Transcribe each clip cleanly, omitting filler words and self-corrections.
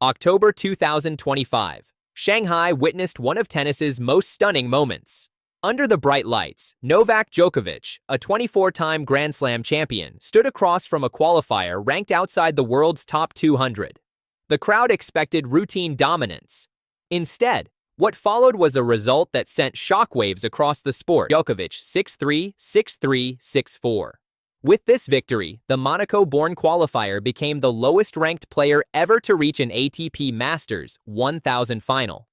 October 2025. Shanghai witnessed one of tennis's most stunning moments. Under the bright lights, Novak Djokovic, a 24-time Grand Slam champion, stood across from a qualifier ranked outside the world's top 200. The crowd expected routine dominance. Instead, what followed was a result that sent shockwaves across the sport. Djokovic 6-3, 6-3, 6-4. With this victory, the Monaco-born qualifier became the lowest-ranked player ever to reach an ATP Masters 1000 final.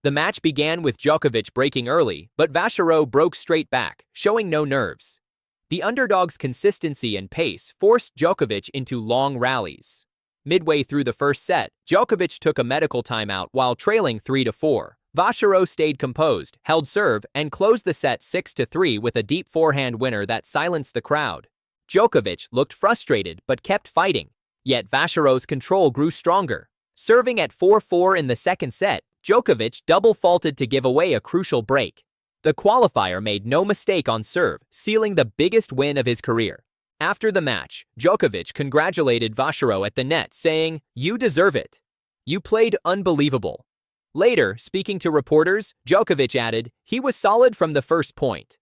The match began with Djokovic breaking early, but Vacherot broke straight back, showing no nerves. The underdog's consistency and pace forced Djokovic into long rallies. Midway through the first set, Djokovic took a medical timeout while trailing 3-4. Vacherot stayed composed, held serve, and closed the set 6-3 with a deep forehand winner that silenced the crowd. Djokovic looked frustrated but kept fighting, yet Vacherot's control grew stronger. Serving at 4-4 in the second set, Djokovic double-faulted to give away a crucial break. The qualifier made no mistake on serve, sealing the biggest win of his career. After the match, Djokovic congratulated Vacherot at the net, saying, "You deserve it. You played unbelievable." Later, speaking to reporters, Djokovic added, "He was solid from the first point.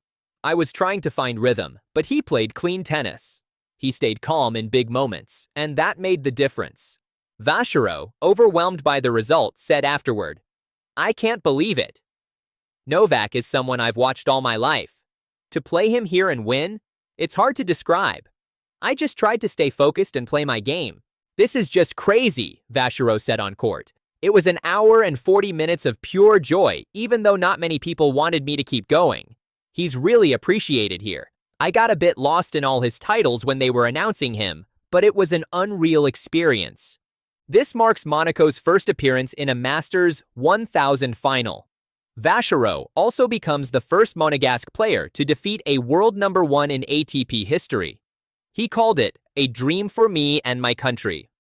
I was trying to find rhythm, but he played clean tennis. He stayed calm in big moments, and that made the difference." Vacherot, overwhelmed by the result, said afterward, "I can't believe it. Novak is someone I've watched all my life. To play him here and win, it's hard to describe. I just tried to stay focused and play my game. This is just crazy," Vacherot said on court. "It was an hour and 40 minutes of pure joy, even though not many people wanted me to keep going. He's really appreciated here. I got a bit lost in all his titles when they were announcing him, but it was an unreal experience." This marks Monaco's first appearance in a Masters 1000 final. Vacherot also becomes the first Monegasque player to defeat a world number one in ATP history. He called it a dream for me and my country.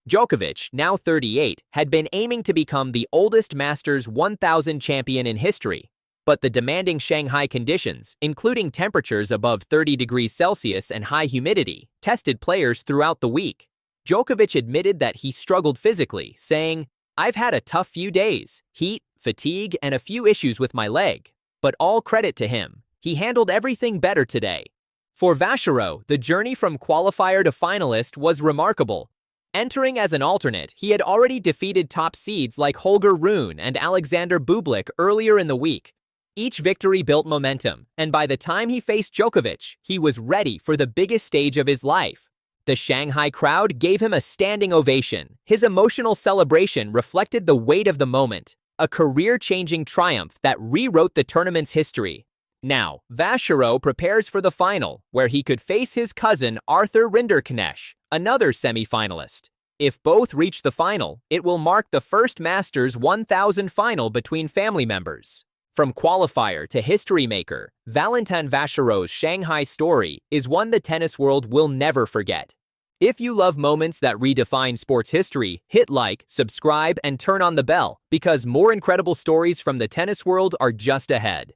Djokovic, now 38, had been aiming to become the oldest Masters 1000 champion in history. But the demanding Shanghai conditions, including temperatures above 30 degrees Celsius and high humidity, tested players throughout the week. Djokovic admitted that he struggled physically, saying, "I've had a tough few days, heat, fatigue, and a few issues with my leg. But all credit to him. He handled everything better today." For Vacherot, the journey from qualifier to finalist was remarkable. Entering as an alternate, he had already defeated top seeds like Holger Rune and Alexander Bublik earlier in the week. Each victory built momentum, and by the time he faced Djokovic, he was ready for the biggest stage of his life. The Shanghai crowd gave him a standing ovation. His emotional celebration reflected the weight of the moment, a career-changing triumph that rewrote the tournament's history. Now, Vacherot prepares for the final, where he could face his cousin Arthur Rinderknecht, another semi-finalist. If both reach the final, it will mark the first Masters 1000 final between family members. From qualifier to history maker, Valentin Vacherot's Shanghai story is one the tennis world will never forget. If you love moments that redefine sports history, hit like, subscribe, and turn on the bell, because more incredible stories from the tennis world are just ahead.